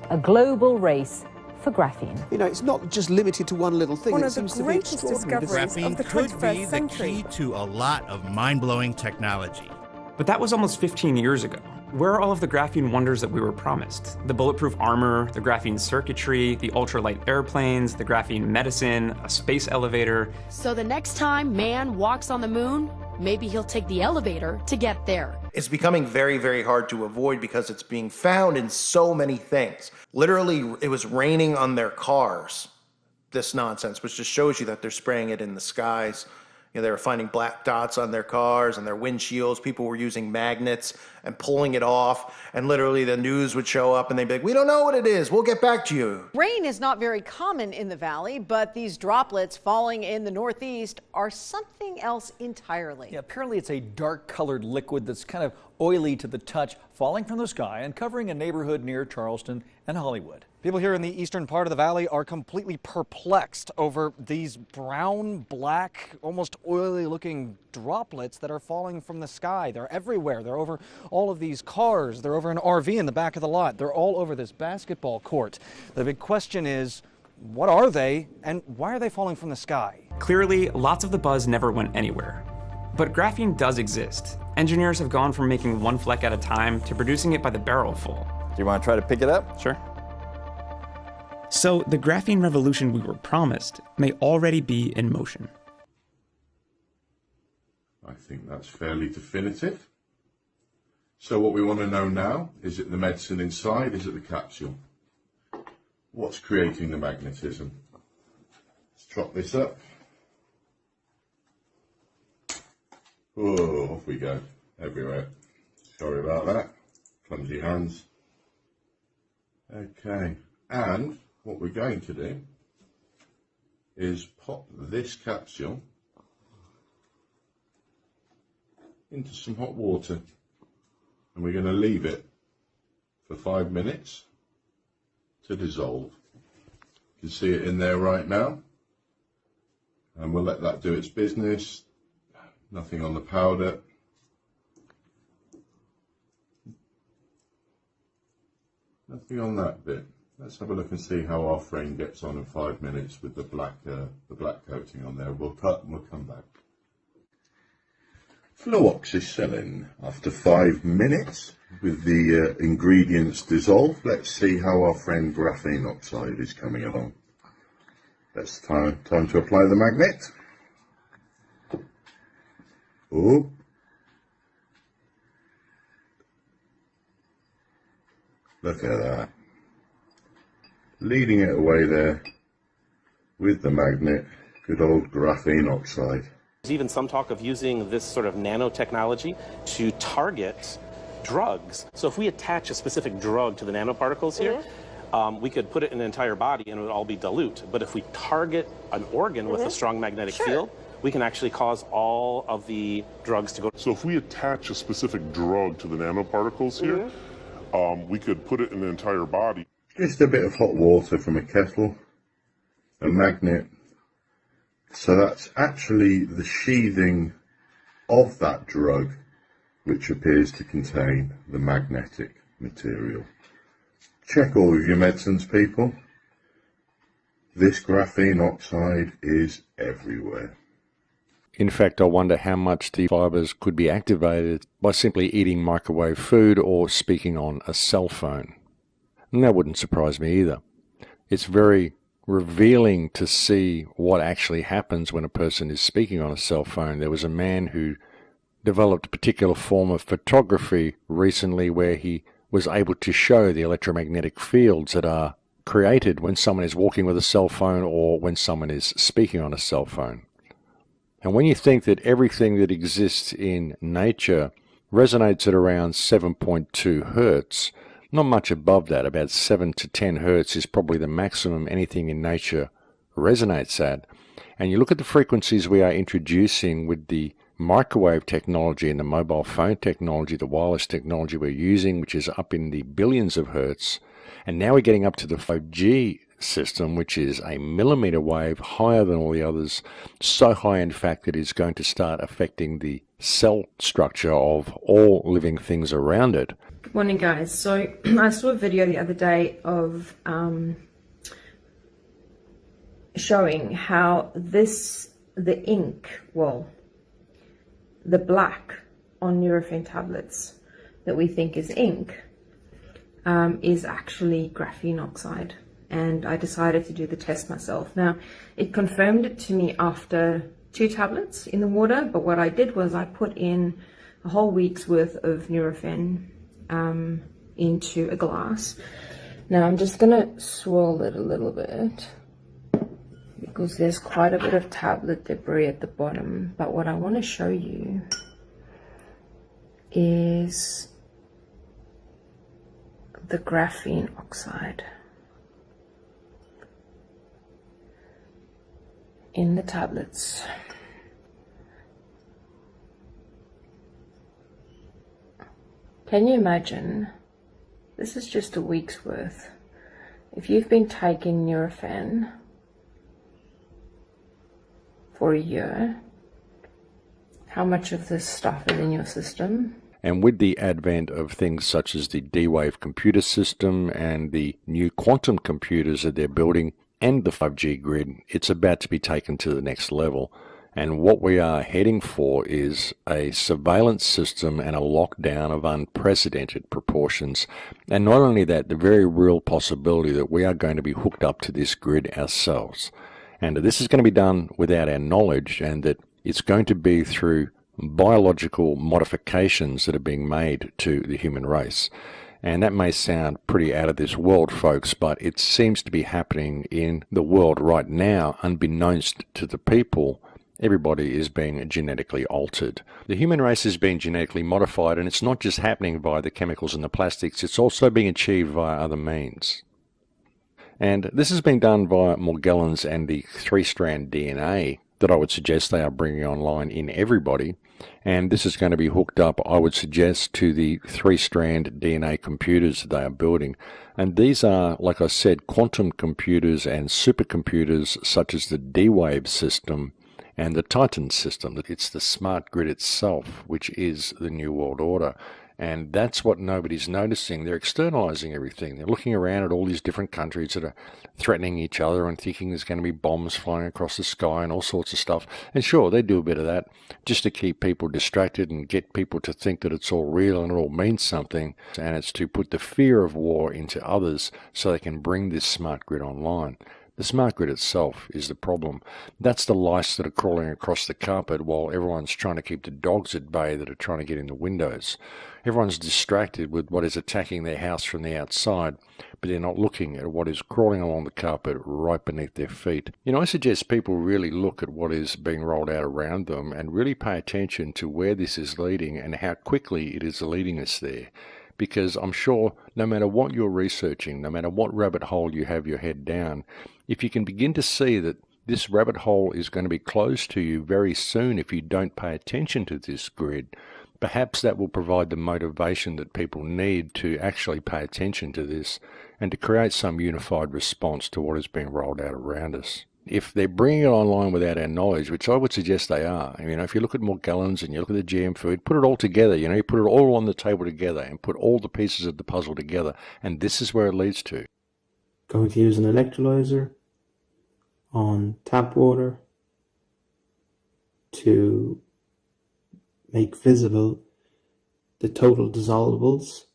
a global race for graphene. You know, it's not just limited to one little thing. One it of the seems to be greatest extraordinary. discoveries of the Graphene could 21st be the century. key to a lot of mind-blowing technology. But that was almost 15 years ago. Where are all of the graphene wonders that we were promised? The bulletproof armor, the graphene circuitry, the ultralight airplanes, the graphene medicine, a space elevator. So the next time man walks on the moon, maybe he'll take the elevator to get there. It's becoming very, very hard to avoid because it's being found in so many things. Literally, it was raining on their cars, this nonsense, which just shows you that they're spraying it in the skies. You know, they were finding black dots on their cars and their windshields. People were using magnets and pulling it off. And literally the news would show up and they'd be like, we don't know what it is. We'll get back to you. Rain is not very common in the valley, but these droplets falling in the northeast are something else entirely. Yeah, apparently it's a dark-colored liquid that's kind of oily to the touch, falling from the sky and covering a neighborhood near Charleston and Hollywood. People here in the eastern part of the valley are completely perplexed over these brown, black, almost oily-looking droplets that are falling from the sky. They're everywhere. They're over all of these cars. They're over an RV in the back of the lot. They're all over this basketball court. The big question is, what are they, and why are they falling from the sky? Clearly, lots of the buzz never went anywhere. But graphene does exist. Engineers have gone from making one fleck at a time to producing it by the barrel full. Do you want to try to pick it up? Sure. So the graphene revolution we were promised may already be in motion. I think that's fairly definitive. So what we want to know now, is it the medicine inside? Is it the capsule? What's creating the magnetism? Let's chop this up. Oh, off we go, everywhere. Sorry about that, clumsy hands. Okay, and what we're going to do is pop this capsule into some hot water, and we're going to leave it for 5 minutes to dissolve. You can see it in there right now, and we'll let that do its business. Nothing on the powder. Nothing on that bit. Let's have a look and see how our frame gets on in 5 minutes with the black coating on there. We'll cut and we'll come back. Fluoxacillin. After 5 minutes with the ingredients dissolved, let's see how our friend graphene oxide is coming along. That's time to apply the magnet. Oh. Look at that. Leading it away there with the magnet, good old graphene oxide. There's even some talk of using this sort of nanotechnology to target drugs. So if we attach a specific drug to the nanoparticles here, we could put it in an entire body and it would all be dilute. But if we target an organ with a strong magnetic field, we can actually cause all of the drugs to go. So if we attach a specific drug to the nanoparticles here, we could put it in the entire body. Just a bit of hot water from a kettle, a magnet. So that's actually the sheathing of that drug, which appears to contain the magnetic material. Check all of your medicines, people. This graphene oxide is everywhere. In fact, I wonder how much the fibers could be activated by simply eating microwave food or speaking on a cell phone. And that wouldn't surprise me either. It's very revealing to see what actually happens when a person is speaking on a cell phone. There was a man who developed a particular form of photography recently where he was able to show the electromagnetic fields that are created when someone is walking with a cell phone or when someone is speaking on a cell phone. And when you think that everything that exists in nature resonates at around 7.2 hertz, not much above that, about 7 to 10 hertz is probably the maximum anything in nature resonates at. And you look at the frequencies we are introducing with the microwave technology and the mobile phone technology, the wireless technology we're using, which is up in the billions of hertz, and now we're getting up to the 5G system, which is a millimeter wave higher than all the others, so high in fact that it's going to start affecting the cell structure of all living things around it. Good morning, guys. So I saw a video the other day of showing how the ink, well, the black on Nurofen tablets that we think is ink is actually graphene oxide. And I decided to do the test myself. Now, it confirmed it to me after 2 tablets in the water, but what I did was I put in a whole week's worth of Nurofen into a glass. Now I'm just gonna swirl it a little bit because there's quite a bit of tablet debris at the bottom, but what I want to show you is the graphene oxide in the tablets. Can you imagine? This is just a week's worth. If you've been taking Nurofen for a year, how much of this stuff is in your system? And with the advent of things such as the D-Wave computer system and the new quantum computers that they're building and the 5G grid, it's about to be taken to the next level. And what we are heading for is a surveillance system and a lockdown of unprecedented proportions. And not only that, the very real possibility that we are going to be hooked up to this grid ourselves. And this is going to be done without our knowledge, and that it's going to be through biological modifications that are being made to the human race. And that may sound pretty out of this world, folks, but it seems to be happening in the world right now, unbeknownst to the people. Everybody is being genetically altered. The human race is being genetically modified, and it's not just happening via the chemicals and the plastics, it's also being achieved via other means. And this has been done via Morgellons and the 3-strand DNA that I would suggest they are bringing online in everybody. And this is going to be hooked up, I would suggest, to the 3-strand DNA computers that they are building. And these are, like I said, quantum computers and supercomputers such as the D-Wave system and the Titan system. It's the smart grid itself, which is the New World Order. And that's what nobody's noticing. They're externalizing everything. They're looking around at all these different countries that are threatening each other and thinking there's going to be bombs flying across the sky and all sorts of stuff. And sure, they do a bit of that just to keep people distracted and get people to think that it's all real and it all means something. And it's to put the fear of war into others so they can bring this smart grid online. The smart grid itself is the problem. That's the lice that are crawling across the carpet while everyone's trying to keep the dogs at bay that are trying to get in the windows. Everyone's distracted with what is attacking their house from the outside, but they're not looking at what is crawling along the carpet right beneath their feet. You know, I suggest people really look at what is being rolled out around them and really pay attention to where this is leading and how quickly it is leading us there. Because I'm sure no matter what you're researching, no matter what rabbit hole you have your head down, if you can begin to see that this rabbit hole is going to be closed to you very soon if you don't pay attention to this grid, perhaps that will provide the motivation that people need to actually pay attention to this and to create some unified response to what is being rolled out around us. If they're bringing it online without our knowledge, which I would suggest they are, you know, if you look at Morgellons and you look at the GM food, put it all together, you know, you put it all on the table together and put all the pieces of the puzzle together, and this is where it leads to. Going to use an electrolyzer on tap water to make visible the total dissolvables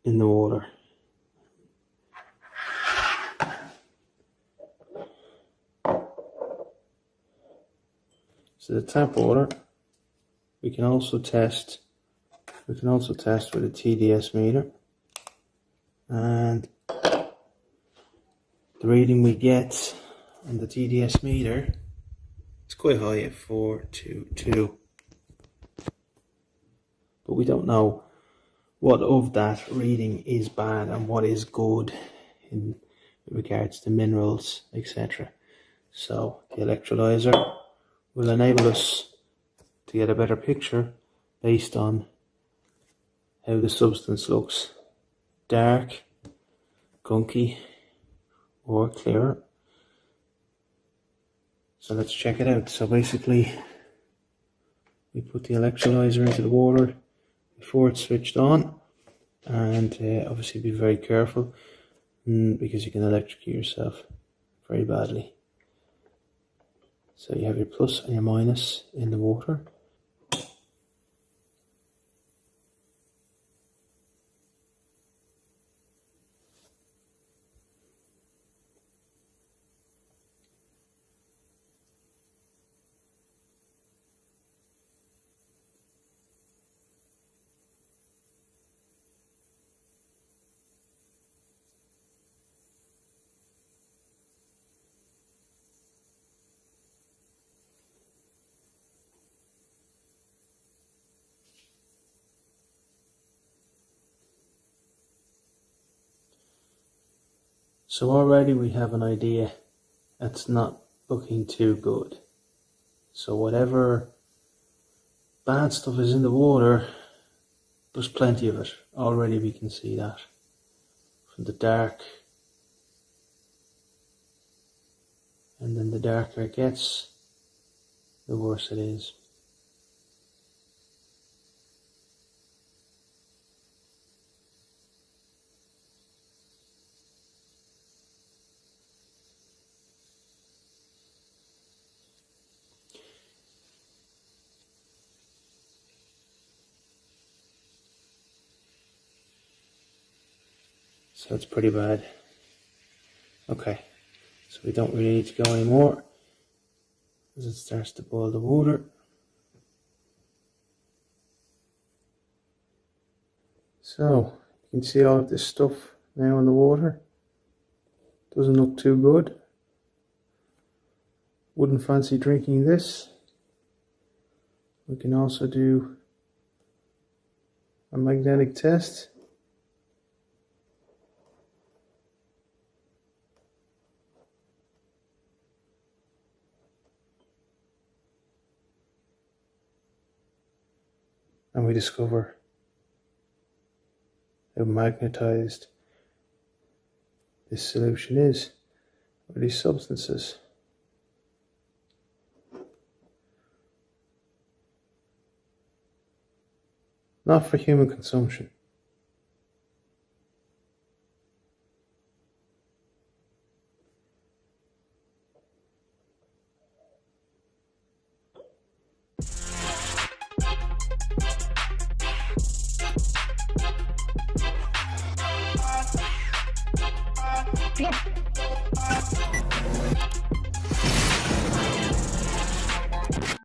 in the water. So the tap water, we can also test with a TDS meter, and the reading we get on the TDS meter, it's quite high at 422, but we don't know what of that reading is bad and what is good in regards to minerals, etc. So the electrolyzer will enable us to get a better picture based on how the substance looks: dark, gunky, or clear. So let's check it out. So basically, we put the electrolyzer into the water before it's switched on, and obviously be very careful because you can electrocute yourself very badly. So you have your plus and your minus in the water. So already we have an idea that's not looking too good. So whatever bad stuff is in the water, there's plenty of it. Already we can see that from the dark. And then the darker it gets, the worse it is. So it's pretty bad. Okay, so we don't really need to go anymore as it starts to boil the water. So you can see all of this stuff now in the water. Doesn't look too good. Wouldn't fancy drinking this. We can also do a magnetic test. And we discover how magnetized this solution is, or these substances. Not for human consumption.